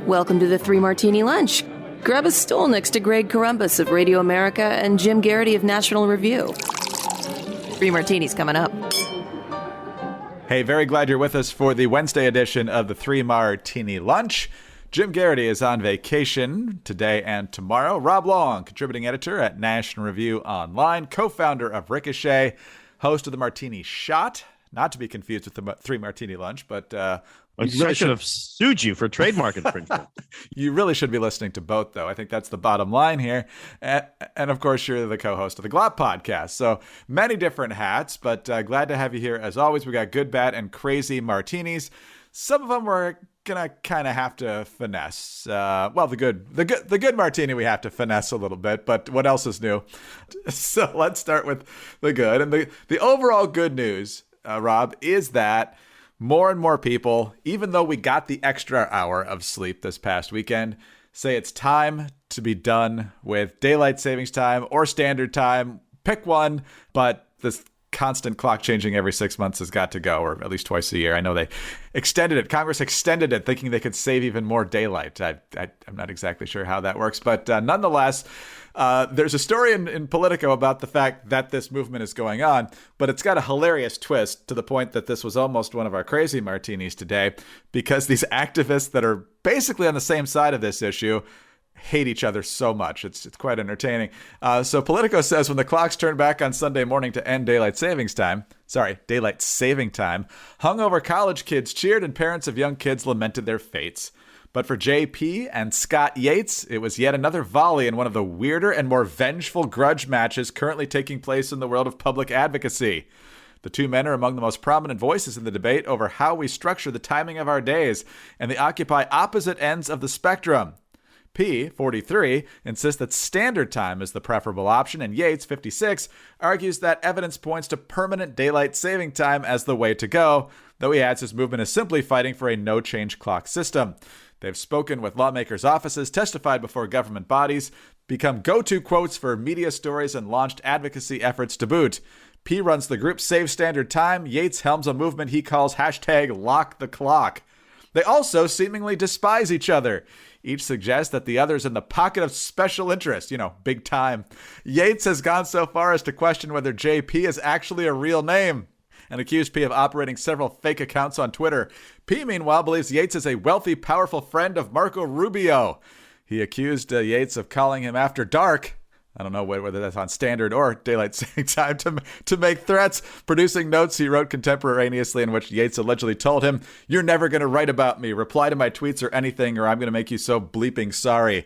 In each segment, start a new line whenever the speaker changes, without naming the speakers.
Welcome to the Three Martini Lunch. Grab a stool next to Greg Columbus of Radio America and Jim Garrity of National Review. Three Martinis coming up.
Hey, very glad you're with us for the Wednesday edition of the Three Martini Lunch. Jim Garrity is on vacation today and tomorrow. Rob Long, contributing editor at National Review Online, co-founder of Ricochet, host of the Martini Shot, not to be confused with the Three Martini Lunch, but
I really should have sued you for trademark infringement.
You really should be listening to both, though. I think that's the bottom line here. And of course, you're the co-host of the Glop podcast. So many different hats, but glad to have you here. As always, we got good, bad, and crazy martinis. Some of them we're gonna kind of have to finesse. Well, the good martini we have to finesse a little bit, but what else is new? So let's start with the good. And the overall good news, Rob, is that more and more people, even though we got the extra hour of sleep this past weekend, say it's time to be done with daylight savings time or standard time. Pick one, but this constant clock changing every 6 months has got to go, or at least twice a year. I know they extended it. Congress extended it, thinking they could save even more daylight. I'm not exactly sure how that works, but nonetheless, there's a story in Politico about the fact that this movement is going on, but it's got a hilarious twist to the point that this was almost one of our crazy martinis today, because these activists that are basically on the same side of this issue hate each other so much. It's quite entertaining. So Politico says when the clocks turned back on Sunday morning to end daylight saving time, hungover college kids cheered and parents of young kids lamented their fates. But for JP and Scott Yates, it was yet another volley in one of the weirder and more vengeful grudge matches currently taking place in the world of public advocacy. The two men are among the most prominent voices in the debate over how we structure the timing of our days, and they occupy opposite ends of the spectrum. P, 43, insists that standard time is the preferable option, and Yates, 56, argues that evidence points to permanent daylight saving time as the way to go, though he adds his movement is simply fighting for a no-change clock system. They've spoken with lawmakers' offices, testified before government bodies, become go-to quotes for media stories, and launched advocacy efforts to boot. P runs the group Save Standard Time. Yates helms a movement he calls #LockTheClock. They also seemingly despise each other. Each suggests that the other's in the pocket of special interest, big time. Yates has gone so far as to question whether JP is actually a real name and accused P of operating several fake accounts on Twitter. P, meanwhile, believes Yates is a wealthy, powerful friend of Marco Rubio. He accused Yates of calling him after dark. I don't know whether that's on standard or daylight saving time to make threats, producing notes he wrote contemporaneously in which Yates allegedly told him, "You're never going to write about me. Reply to my tweets or anything, or I'm going to make you so bleeping sorry."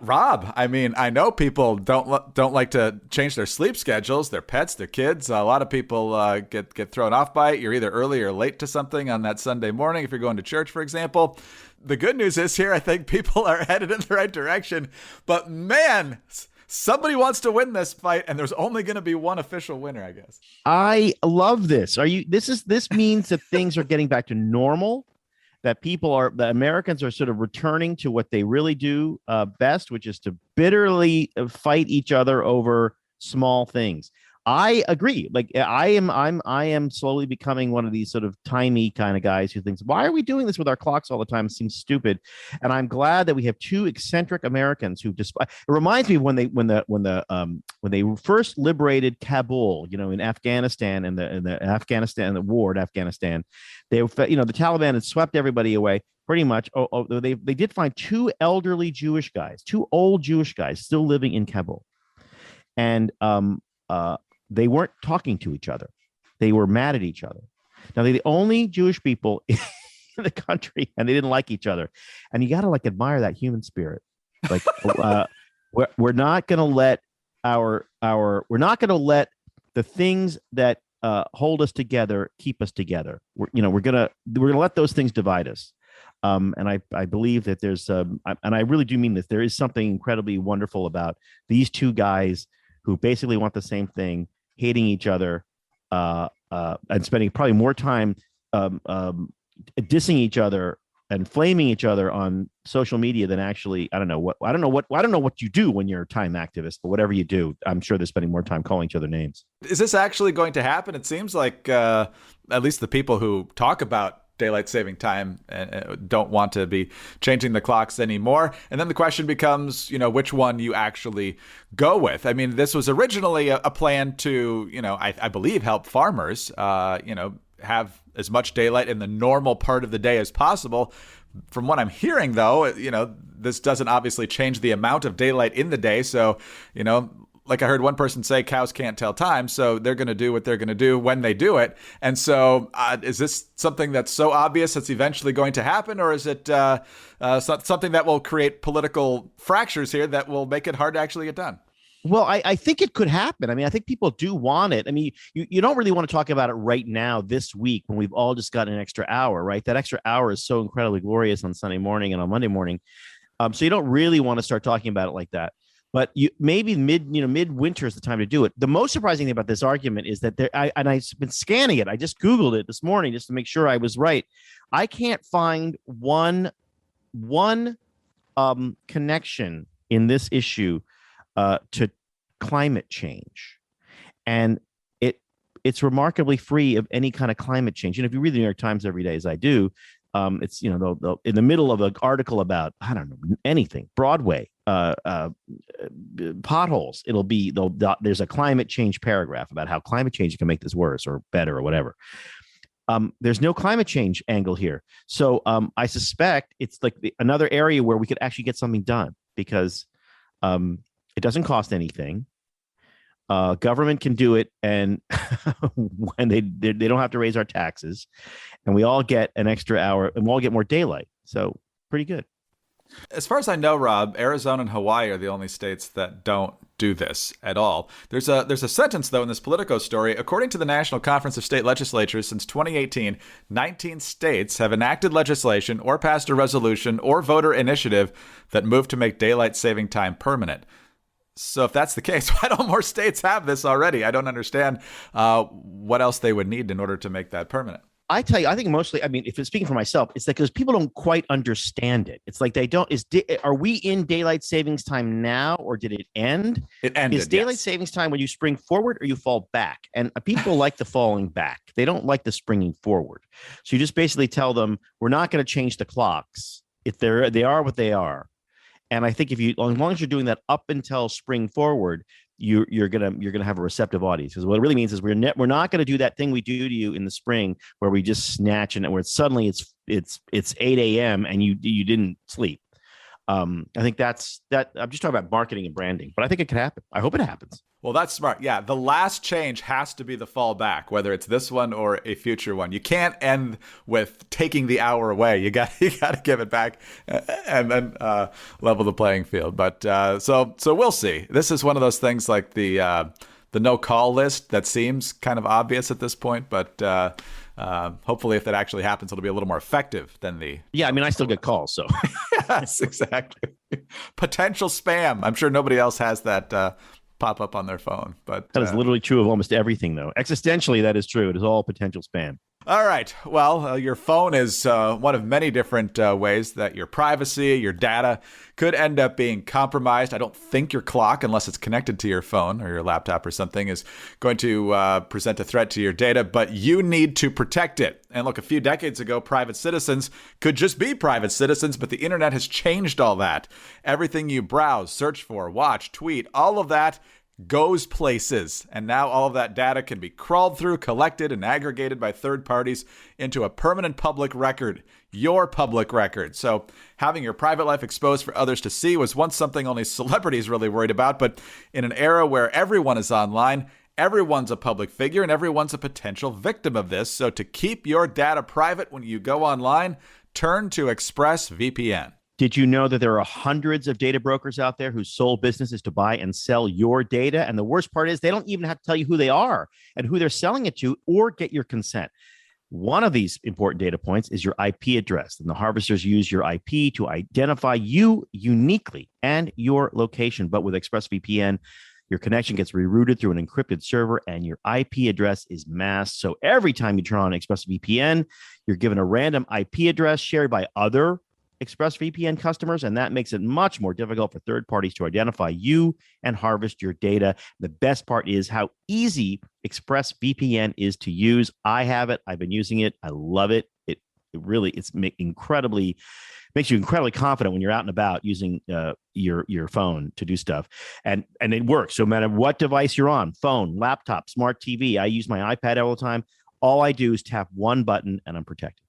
Rob, I know people don't like to change their sleep schedules, their pets, their kids. A lot of people get thrown off by it. You're either early or late to something on that Sunday morning if you're going to church, for example. The good news is here, I think people are headed in the right direction. But man, somebody wants to win this fight, and there's only going to be one official winner, I guess.
I love this. This means that things are getting back to normal, that the Americans are sort of returning to what they really do best, which is to bitterly fight each other over small things. I agree. Like I am slowly becoming one of these sort of timey kind of guys who thinks, why are we doing this with our clocks all the time? It seems stupid. And I'm glad that we have two eccentric Americans who it reminds me when they first liberated Kabul, in Afghanistan and the war in Afghanistan, the Taliban had swept everybody away. Pretty much. They did find two old Jewish guys still living in Kabul. And they weren't talking to each other. They were mad at each other. Now, they're the only Jewish people in the country, and they didn't like each other. And you got to admire that human spirit. We're not going to let we're not going to let the things that hold us together keep us together. We're going to let those things divide us. And I believe that there's and I really do mean this. There is something incredibly wonderful about these two guys who basically want the same thing, hating each other, and spending probably more time dissing each other and flaming each other on social media than actually, I don't know what you do when you're a time activist, but whatever you do, I'm sure they're spending more time calling each other names.
Is this actually going to happen? It seems like at least the people who talk about daylight saving time and don't want to be changing the clocks anymore. And then the question becomes, which one you actually go with. I mean, this was originally a plan to, I believe help farmers, have as much daylight in the normal part of the day as possible. From what I'm hearing, though, this doesn't obviously change the amount of daylight in the day. So, like I heard one person say, cows can't tell time, so they're going to do what they're going to do when they do it. And so is this something that's so obvious it's eventually going to happen, or is it something that will create political fractures here that will make it hard to actually get done?
Well, I think it could happen. I mean, I think people do want it. I mean, you don't really want to talk about it right now this week when we've all just got an extra hour, right? That extra hour is so incredibly glorious on Sunday morning and on Monday morning. So you don't really want to start talking about it like that. But maybe midwinter is the time to do it. The most surprising thing about this argument is that I've been scanning it. I just Googled it this morning just to make sure I was right. I can't find one connection in this issue to climate change, and it's remarkably free of any kind of climate change. If you read the New York Times every day, as I do, it's they'll in the middle of an article about anything, Broadway, potholes, there's a climate change paragraph about how climate change can make this worse or better or whatever. There's no climate change angle here, so I suspect it's like another area where we could actually get something done because it doesn't cost anything. Government can do it, and when they don't have to raise our taxes, and we all get an extra hour, and we all get more daylight. So pretty good.
As far as I know, Rob, Arizona and Hawaii are the only states that don't do this at all. There's a sentence, though, in this Politico story. According to the National Conference of State Legislatures, since 2018, 19 states have enacted legislation or passed a resolution or voter initiative that moved to make daylight saving time permanent. So if that's the case, why don't more states have this already? I don't understand what else they would need in order to make that permanent.
I tell you, I think mostly, if it's speaking for myself, it's like because people don't quite understand it. It's like they don't, are we in daylight savings time now, or did it end?
It ended,
Is daylight savings time when you spring forward or you fall back? And people like the falling back. They don't like the springing forward. So you just basically tell them, we're not going to change the clocks. If they are what they are. And I think as long as you're doing that up until spring forward, you're gonna have a receptive audience. Because what it really means is we're not gonna do that thing we do to you in the spring where we just snatch and where suddenly it's 8 a.m. and you didn't sleep. I think that's that. I'm just talking about marketing and branding, but I think it could happen. I hope it happens.
Well, that's smart. Yeah, the last change has to be the fall back, whether it's this one or a future one. You can't end with taking the hour away. You got to give it back and then level the playing field. But so we'll see. This is one of those things like the no call list that seems kind of obvious at this point, but hopefully if that actually happens, it'll be a little more effective than the...
Yeah, I still get calls, so...
Yes, exactly. Potential spam. I'm sure nobody else has that pop up on their phone. But
that is literally true of almost everything, though. Existentially, that is true. It is all potential spam.
All right. Well, your phone is one of many different ways that your privacy, your data could end up being compromised. I don't think your clock, unless it's connected to your phone or your laptop or something, is going to present a threat to your data, but you need to protect it. And look, a few decades ago, private citizens could just be private citizens, but the internet has changed all that. Everything you browse, search for, watch, tweet, all of that goes places. And now all of that data can be crawled through, collected, and aggregated by third parties into a permanent public record, your public record. So having your private life exposed for others to see was once something only celebrities really worried about. But in an era where everyone is online, everyone's a public figure and everyone's a potential victim of this. So to keep your data private when you go online, turn to ExpressVPN.
Did you know that there are hundreds of data brokers out there whose sole business is to buy and sell your data? And the worst part is they don't even have to tell you who they are and who they're selling it to or get your consent. One of these important data points is your IP address, and the harvesters use your IP to identify you uniquely and your location. But with ExpressVPN, your connection gets rerouted through an encrypted server and your IP address is masked. So every time you turn on ExpressVPN, you're given a random IP address shared by other ExpressVPN customers, and that makes it much more difficult for third parties to identify you and harvest your data. The best part is how easy ExpressVPN is to use. I have it. I've been using it. I love it. incredibly makes you incredibly confident when you're out and about using your phone to do stuff, and it works no matter what device you're on: phone, laptop, smart TV. I use my iPad all the time. All I do is tap one button and I'm protected.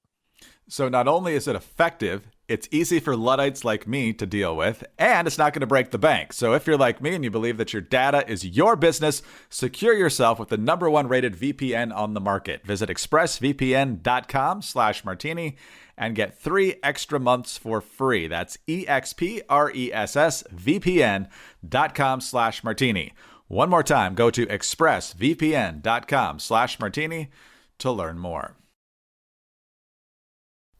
So not only is it effective, it's easy for Luddites like me to deal with, and it's not going to break the bank. So if you're like me and you believe that your data is your business, secure yourself with the #1 rated VPN on the market. Visit expressvpn.com/martini and get 3 extra months for free. That's expressvpn.com/martini. One more time, go to expressvpn.com/martini to learn more.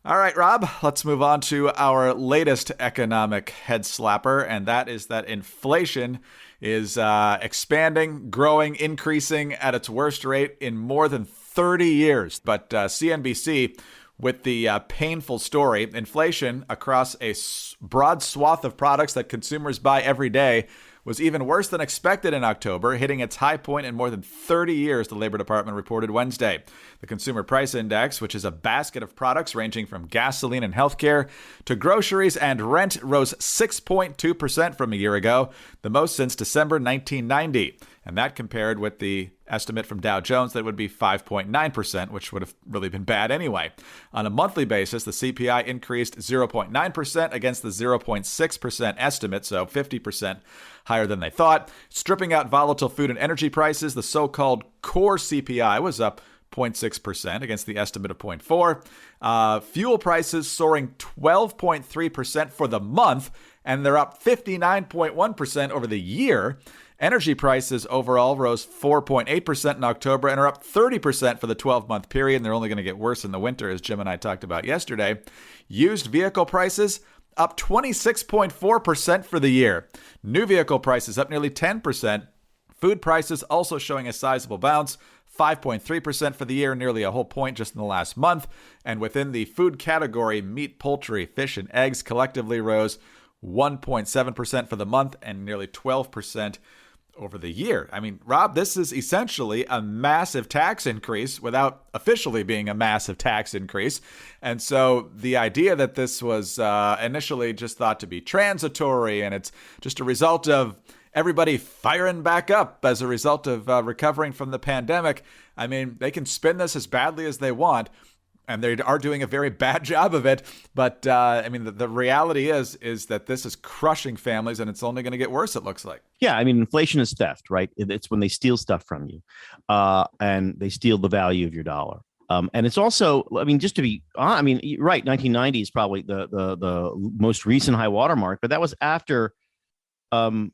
All right, Rob, let's move on to our latest economic head slapper, and that is that inflation is expanding, growing, increasing at its worst rate in more than 30 years. But CNBC, with the painful story, inflation across a broad swath of products that consumers buy every day was even worse than expected in October, hitting its high point in more than 30 years, the Labor Department reported Wednesday. The Consumer Price Index, which is a basket of products ranging from gasoline and healthcare to groceries and rent, rose 6.2% from a year ago, the most since December 1990. And that compared with the estimate from Dow Jones that would be 5.9%, which would have really been bad anyway. On a monthly basis, the CPI increased 0.9% against the 0.6% estimate, so 50% higher than they thought. Stripping out volatile food and energy prices, the so-called core CPI was up 0.6% against the estimate of 0.4%. Fuel prices soaring 12.3% for the month, and they're up 59.1% over the year. Energy prices overall rose 4.8% in October and are up 30% for the 12-month period, and they're only going to get worse in the winter, as Jim and I talked about yesterday. Used vehicle prices up 26.4% for the year. New vehicle prices up nearly 10%. Food prices also showing a sizable bounce, 5.3% for the year, nearly a whole point just in the last month. And within the food category, meat, poultry, fish, and eggs collectively rose 1.7% for the month and nearly 12% over the year. I mean, Rob, this is essentially a massive tax increase without officially being a massive tax increase. And so the idea that this was initially just thought to be transitory and it's just a result of everybody firing back up as a result of recovering from the pandemic, I mean, they can spin this as badly as they want. And they are doing a very bad job of it. But, I mean, the reality is that this is crushing families, and it's only going to get worse, it looks like.
Yeah, I mean, inflation is theft, right? It's when they steal stuff from you, and they steal the value of your dollar. And it's also, I mean, just to be, I mean, you're right, 1990 is probably the most recent high watermark, but that was after, a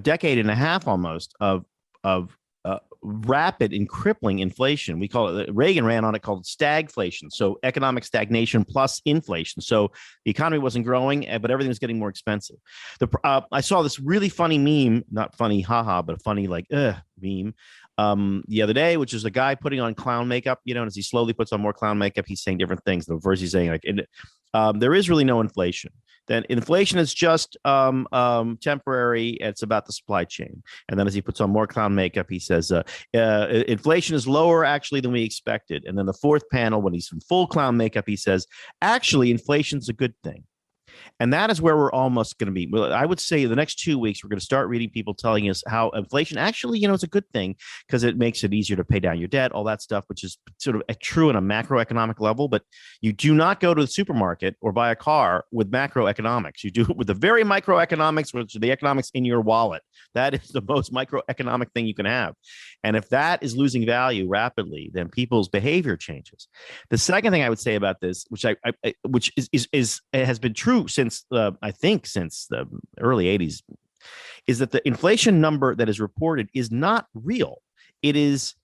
decade and a half almost of rapid and crippling inflation. We call it, Reagan ran on it, called stagflation. So economic stagnation plus inflation. So the economy wasn't growing, but everything was getting more expensive. I saw this really funny meme, not funny, haha, but a funny meme the other day, which is a guy putting on clown makeup, and as he slowly puts on more clown makeup, he's saying different things. The verse he's saying, there is really no inflation. Then inflation is just temporary. It's about the supply chain. And then as he puts on more clown makeup, he says, inflation is lower actually than we expected. And then the fourth panel, when he's in full clown makeup, he says, actually, inflation's a good thing. And that is where we're almost going to be. Well, I would say the next 2 weeks, we're going to start reading people telling us how inflation actually, is a good thing because it makes it easier to pay down your debt, all that stuff, which is sort of true on a macroeconomic level. But you do not go to the supermarket or buy a car with macroeconomics. You do it with the very microeconomics, which are the economics in your wallet. That is the most microeconomic thing you can have. And if that is losing value rapidly, then people's behavior changes. The second thing I would say about this, which has been true since since the early 80s, is that the inflation number that is reported is not real. It is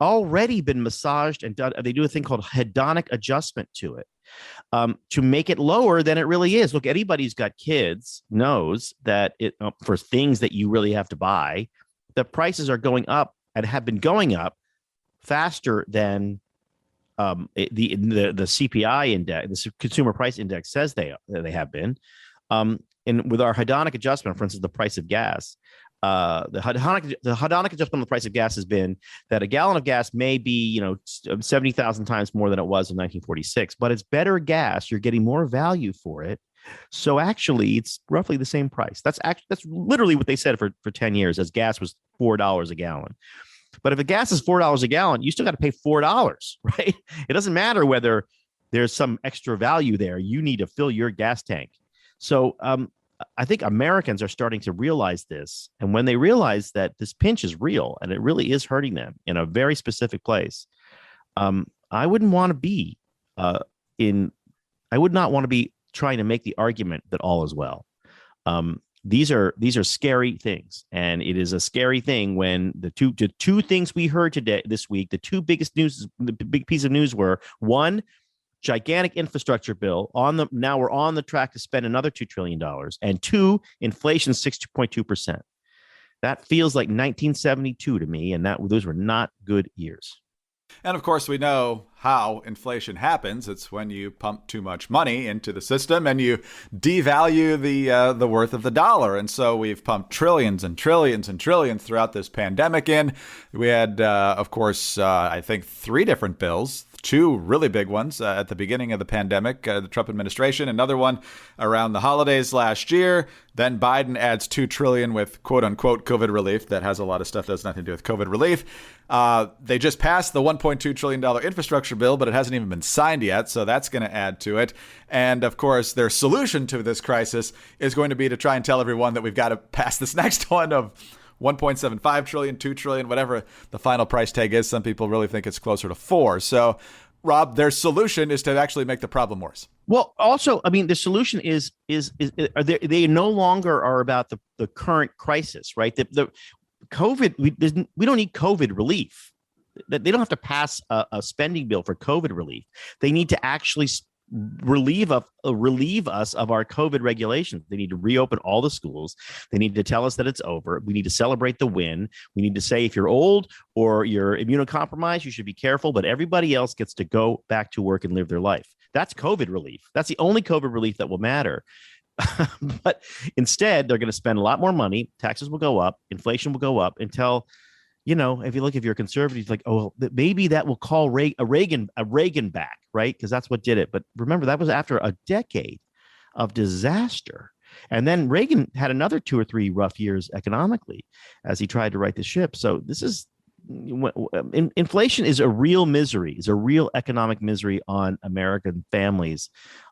already been massaged and done. They do a thing called hedonic adjustment to it to make it lower than it really is. Look, anybody who's got kids knows that for things that you really have to buy, the prices are going up and have been going up faster than the CPI index, the Consumer Price Index, says they have been. And with our hedonic adjustment, for instance, the price of gas, The hedonic adjustment on the price of gas has been that a gallon of gas may be, 70,000 times more than it was in 1946, but it's better gas. You're getting more value for it. So actually, it's roughly the same price. That's literally what they said for 10 years, as gas was $4 a gallon. But if the gas is $4 a gallon, you still got to pay $4, right? It doesn't matter whether there's some extra value there. You need to fill your gas tank. So I think Americans are starting to realize this. And when they realize that this pinch is real and it really is hurting them in a very specific place, I wouldn't want to be I would not want to be trying to make the argument that all is well. These are scary things, and it is a scary thing when the two things we heard this week, the big piece of news were, one, gigantic infrastructure bill now we're on the track to spend another $2 trillion, and two, inflation 6.2%. That feels like 1972 to me, and those were not good years.
And of course, we know how inflation happens. It's when you pump too much money into the system and you devalue the worth of the dollar. And so we've pumped trillions and trillions and trillions throughout this pandemic in. We had, of course, I think 3 different bills. 2 really big ones at the beginning of the pandemic, the Trump administration, another one around the holidays last year. Then Biden adds $2 trillion with quote unquote COVID relief. That has a lot of stuff that has nothing to do with COVID relief. They just passed the $1.2 trillion infrastructure bill, but it hasn't even been signed yet. So that's going to add to it. And of course, their solution to this crisis is going to be to try and tell everyone that we've got to pass this next one of $1.75 trillion, $2 trillion, whatever the final price tag is. Some people really think it's closer to 4. So, Rob, their solution is to actually make the problem worse.
Well, also, I mean, the solution is they no longer are about the current crisis, right? The COVID, we don't need COVID relief. They don't have to pass a spending bill for COVID relief. They need to actually relieve us of our COVID regulations. They need to reopen all the schools. They need to tell us that it's over. We need to celebrate the win. We need to say, if you're old or you're immunocompromised, you should be careful, but everybody else gets to go back to work and live their life. That's COVID relief. That's the only COVID relief that will matter. But instead, they're going to spend a lot more money. Taxes will go up. Inflation will go up until, if you're a conservative, like, oh, maybe that will call Reagan back, right? Because that's what did it. But remember, that was after a decade of disaster. And then Reagan had another 2 or 3 rough years economically as he tried to right the ship. So inflation is a real misery, is a real economic misery on American families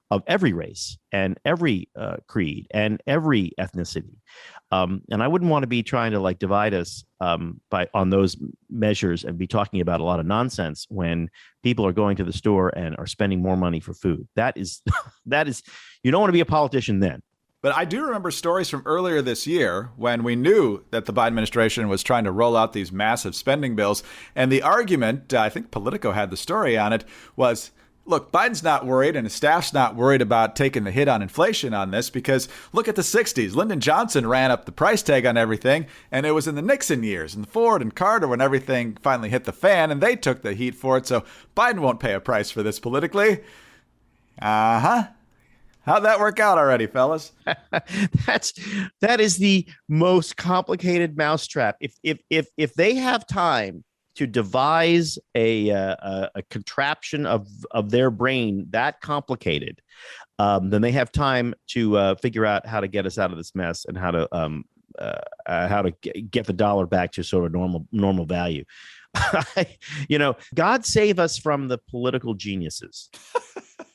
of every race and every creed and every ethnicity. And I wouldn't want to be trying to divide us on those measures and be talking about a lot of nonsense when people are going to the store and are spending more money for food. That is, you don't want to be a politician then.
But I do remember stories from earlier this year when we knew that the Biden administration was trying to roll out these massive spending bills. And the argument, I think Politico had the story on it, was, look, Biden's not worried and his staff's not worried about taking the hit on inflation on this because look at the 60s. Lyndon Johnson ran up the price tag on everything, and it was in the Nixon years and Ford and Carter when everything finally hit the fan, and they took the heat for it. So Biden won't pay a price for this politically. How'd that work out already, fellas?
That is the most complicated mousetrap. If they have time to devise a contraption of their brain that complicated, then they have time to figure out how to get us out of this mess and how to get the dollar back to sort of normal value. God save us from the political geniuses.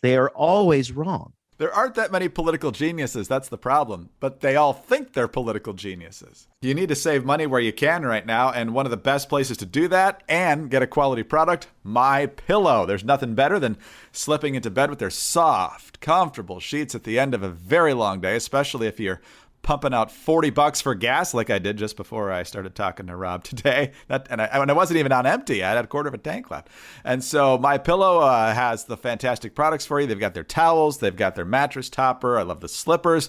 They are always wrong.
There aren't that many political geniuses. That's the problem. But they all think they're political geniuses. You need to save money where you can right now. And one of the best places to do that and get a quality product, My Pillow. There's nothing better than slipping into bed with their soft, comfortable sheets at the end of a very long day, especially if you're pumping out $40 for gas like I did just before I started talking to Rob today. And I wasn't even on empty. I had a quarter of a tank left. And so My Pillow has the fantastic products for you. They've got their towels. They've got their mattress topper. I love the slippers.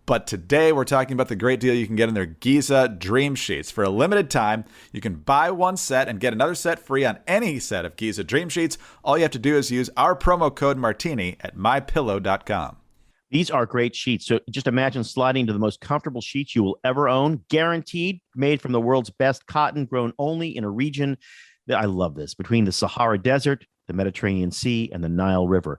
But today we're talking about the great deal you can get in their Giza Dream Sheets. For a limited time, you can buy one set and get another set free on any set of Giza Dream Sheets. All you have to do is use our promo code Martini at mypillow.com.
These are great sheets. So just imagine sliding to the most comfortable sheets you will ever own, guaranteed, made from the world's best cotton, grown only in a region that I love this, between the Sahara Desert, the Mediterranean Sea, and the Nile River.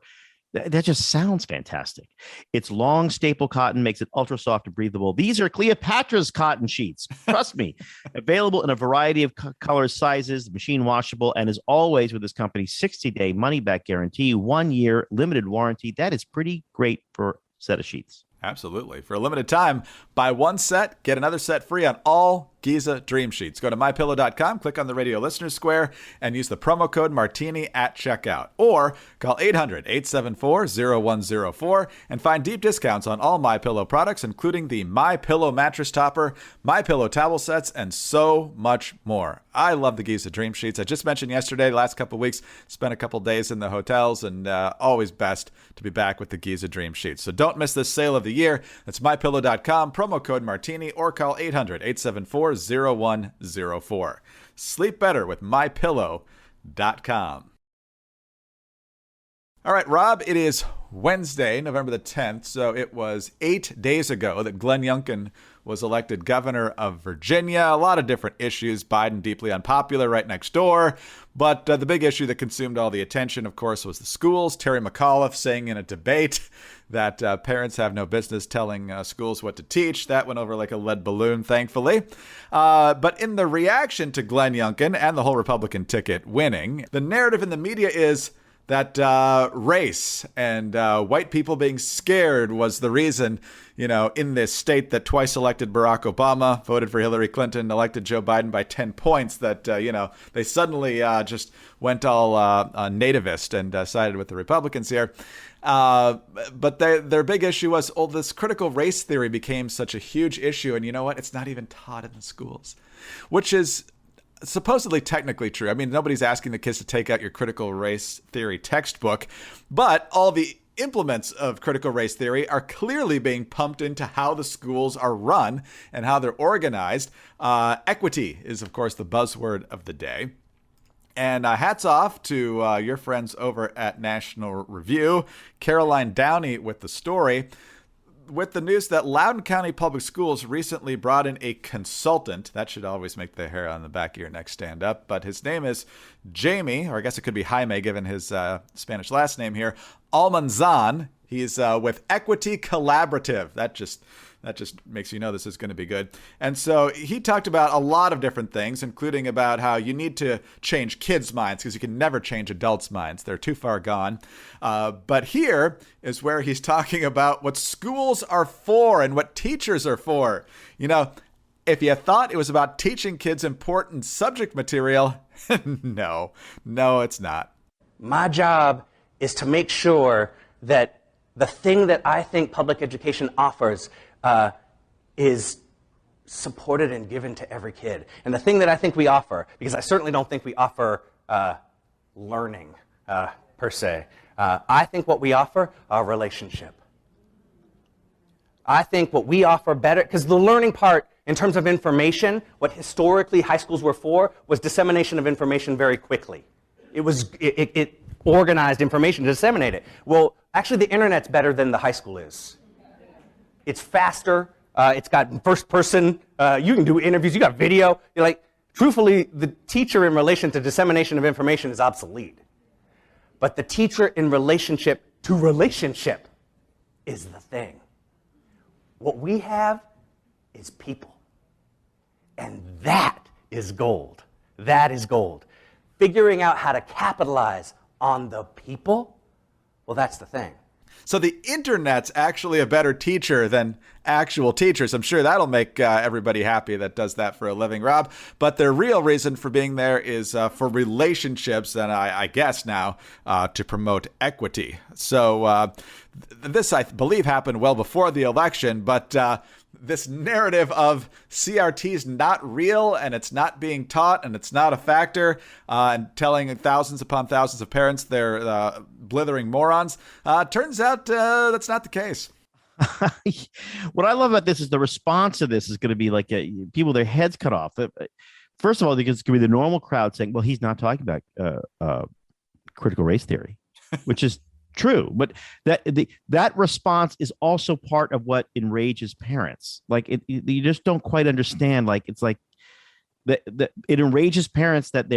That just sounds fantastic. Its long staple cotton makes it ultra soft and breathable. These are Cleopatra's cotton sheets. Trust me. Available in a variety of colors, sizes, machine washable, and as always with this company's 60-day money-back guarantee, 1 year limited warranty. That is pretty great for a set of sheets.
Absolutely. For a limited time, buy one set, get another set free on all Giza Dream Sheets. Go to mypillow.com, click on the radio listeners square, and use the promo code Martini at checkout. Or call 800-874-0104 and find deep discounts on all MyPillow products, including the MyPillow mattress topper, MyPillow towel sets, and so much more. I love the Giza Dream Sheets. I just mentioned yesterday, the last couple of weeks, spent a couple days in the hotels, and always best to be back with the Giza Dream Sheets. So don't miss this sale of the year. That's mypillow.com, promo code Martini, or call 800-874-0104. Sleep better with mypillow.com. All right, Rob, it is Wednesday, November the 10th, so it was 8 days ago that Glenn Youngkin was elected governor of Virginia. A lot of different issues. Biden deeply unpopular right next door. But the big issue that consumed all the attention, of course, was the schools. Terry McAuliffe saying in a debate that parents have no business telling schools what to teach. That went over like a lead balloon, thankfully. But in the reaction to Glenn Youngkin and the whole Republican ticket winning, the narrative in the media is that race and white people being scared was the reason, in this state that twice elected Barack Obama, voted for Hillary Clinton, elected Joe Biden by 10 points, that, they suddenly just went all nativist and sided with the Republicans here. But their big issue was, this critical race theory became such a huge issue. And you know what? It's not even taught in the schools, which is supposedly technically true. I mean, nobody's asking the kids to take out your critical race theory textbook, but all the implements of critical race theory are clearly being pumped into how the schools are run and how they're organized. Equity is, of course, the buzzword of the day. And hats off to your friends over at National Review, Caroline Downey with the story, with the news that Loudoun County Public Schools recently brought in a consultant. That should always make the hair on the back of your neck stand up. But his name is Jamie, or I guess it could be Jaime given his Spanish last name here, Almanzan. He's with Equity Collaborative. That just makes you know this is going to be good. And so he talked about a lot of different things, including about how you need to change kids' minds because you can never change adults' minds. They're too far gone. But here is where he's talking about what schools are for and what teachers are for. If you thought it was about teaching kids important subject material, no, it's not.
My job is to make sure that the thing that I think public education offers is supported and given to every kid. And the thing that I think we offer, because I certainly don't think we offer learning per se, I think what we offer are relationship. I think what we offer better, because the learning part in terms of information, what historically high schools were for was dissemination of information very quickly. It organized information to disseminate it. Well, actually the internet's better than the high school is. It's faster. It's got first person. You can do interviews. You got video. Truthfully, the teacher in relation to dissemination of information is obsolete. But the teacher in relationship to relationship is the thing. What we have is people. And that is gold. That is gold. Figuring out how to capitalize on the people, well, that's the thing.
So the internet's actually a better teacher than actual teachers. I'm sure that'll make everybody happy that does that for a living, Rob. But their real reason for being there is for relationships, and I guess now to promote equity. So this, I believe, happened well before the election, but this narrative of CRT's not real and it's not being taught and it's not a factor, and telling thousands upon thousands of parents they're blithering morons, turns out that's not the case.
What I love about this is the response to this is going to be like people, their heads cut off. First of all, it's going to be the normal crowd saying, well, he's not talking about critical race theory, which is true, but that response is also part of what enrages parents. Like you just don't quite understand. Like it's like it enrages parents that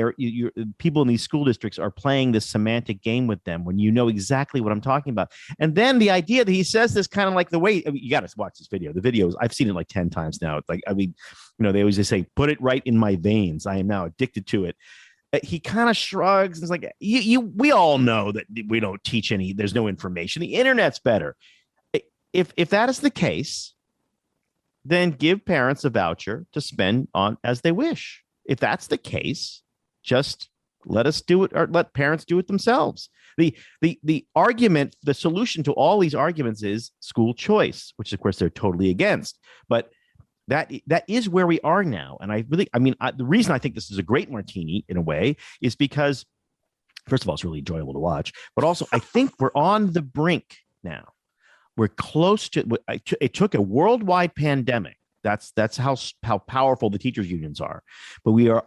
people in these school districts are playing this semantic game with them when you know exactly what I'm talking about. And then the idea that he says this kind of like the way, I mean, you got to watch this video. The videos, I've seen it like 10 times now. It's like, I mean, they always just say, put it right in my veins. I am now addicted to it. He kind of shrugs. It's like, we all know that we don't teach there's no information. The internet's better. If that is the case, then give parents a voucher to spend on as they wish. If that's the case, just let us do it, or let parents do it themselves. The argument, the solution to all these arguments is school choice, which of course they're totally against. But that is where we are now. And the reason I think this is a great martini in a way is because, first of all, it's really enjoyable to watch, but also I think we're on the brink now. We're close to it. Took a worldwide pandemic. That's how powerful the teachers unions are. But we are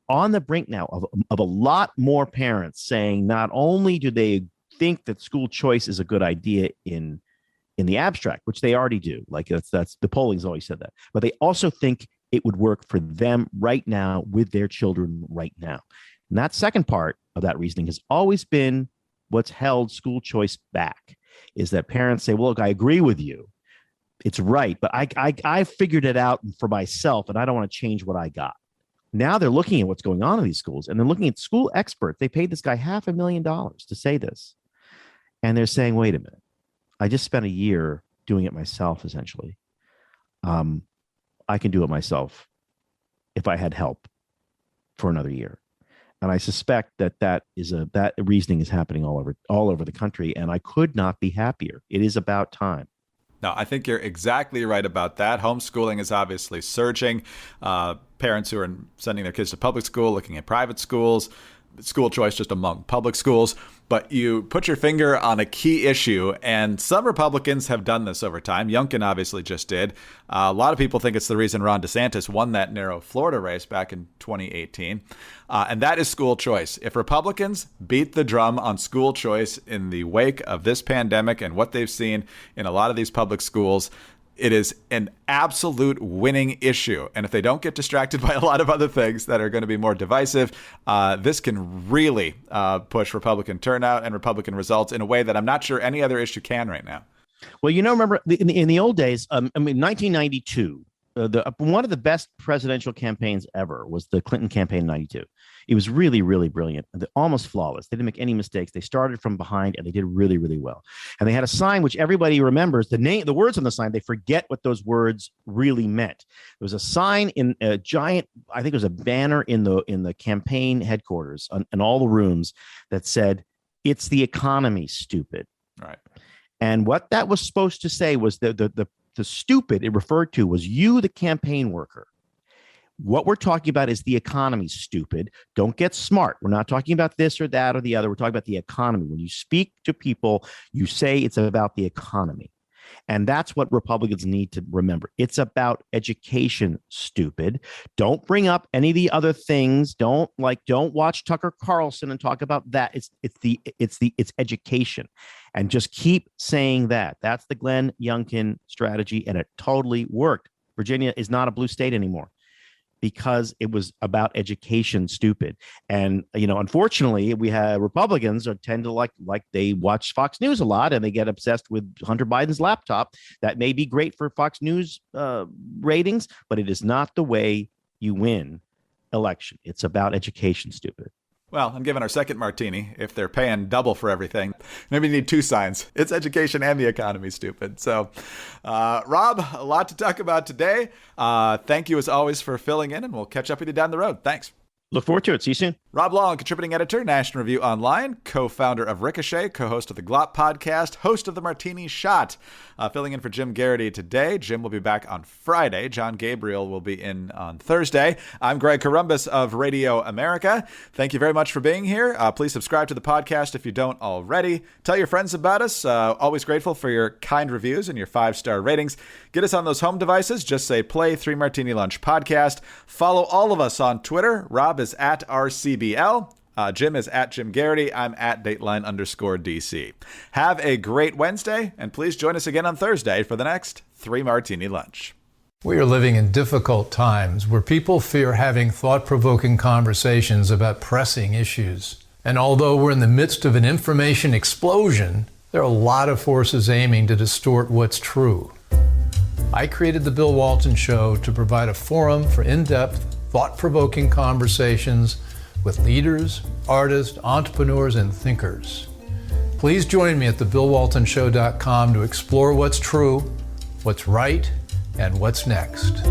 on the brink now of a lot more parents saying not only do they think that school choice is a good idea in the abstract, which they already do. Like that's the polling's always said that, but they also think it would work for them right now with their children right now. And that second part of that reasoning has always been what's held school choice back. Is that parents say, well, look, I agree with you. It's right, but I figured it out for myself, and I don't want to change what I got. Now they're looking at what's going on in these schools, and they're looking at school experts. They paid this guy $500,000 to say this. And they're saying, wait a minute, I just spent a year doing it myself, essentially. I can do it myself if I had help for another year. And I suspect that reasoning is happening all over the country, and I could not be happier. It is about time.
No, I think you're exactly right about that. Homeschooling is obviously surging. Parents who are sending their kids to public school, looking at private schools, school choice just among public schools. But you put your finger on a key issue, and some Republicans have done this over time. Youngkin obviously just did. A lot of people think it's the reason Ron DeSantis won that narrow Florida race back in 2018. And that is school choice. If Republicans beat the drum on school choice in the wake of this pandemic and what they've seen in a lot of these public schools, it is an absolute winning issue. And if they don't get distracted by a lot of other things that are going to be more divisive, this can really push Republican turnout and Republican results in a way that I'm not sure any other issue can right now.
Well, remember in the old days, 1992, one of the best presidential campaigns ever was the Clinton campaign in 92. It was really, really brilliant, almost flawless. They didn't make any mistakes. They started from behind and they did really, really well. And they had a sign which everybody remembers, the words on the sign. They forget what those words really meant. There was a sign in a giant, I think it was a banner in the campaign headquarters in all the rooms that said, "It's the economy, stupid."
Right.
And what that was supposed to say was the stupid it referred to was you, the campaign worker. What we're talking about is the economy, stupid. Don't get smart. We're not talking about this or that or the other. We're talking about the economy. When you speak to people, you say it's about the economy. And that's what Republicans need to remember. It's about education, stupid. Don't bring up any of the other things. Don't watch Tucker Carlson and talk about that. It's education. And just keep saying that. That's the Glenn Youngkin strategy, and it totally worked. Virginia is not a blue state anymore because it was about education, stupid. And, unfortunately, we have Republicans who tend to like they watch Fox News a lot and they get obsessed with Hunter Biden's laptop. That may be great for Fox News ratings, but it is not the way you win election. It's about education, stupid.
Well, I'm giving our second martini. If they're paying double for everything, maybe you need two signs. It's education and the economy, stupid. So, Rob, a lot to talk about today. Thank you, as always, for filling in, and we'll catch up with you down the road. Thanks.
Look forward to it. See you soon.
Rob Long, contributing editor, National Review Online, co-founder of Ricochet, co-host of the Glop podcast, host of the Martini Shot, filling in for Jim Garrity today. Jim will be back on Friday. John Gabriel will be in on Thursday. I'm Greg Corombos of Radio America. Thank you very much for being here. Please subscribe to the podcast if you don't already. Tell your friends about us. Always grateful for your kind reviews and your 5-star ratings. Get us on those home devices. Just say play 3 Martini Lunch podcast. Follow all of us on Twitter. Rob is at RCBL. Jim is at Jim Garrity. I'm at Dateline_DC. Have a great Wednesday, and please join us again on Thursday for the next 3 Martini Lunch.
We are living in difficult times where people fear having thought-provoking conversations about pressing issues. And although we're in the midst of an information explosion, there are a lot of forces aiming to distort what's true. I created The Bill Walton Show to provide a forum for in-depth, thought-provoking conversations with leaders, artists, entrepreneurs, and thinkers. Please join me at thebillwaltonshow.com to explore what's true, what's right, and what's next.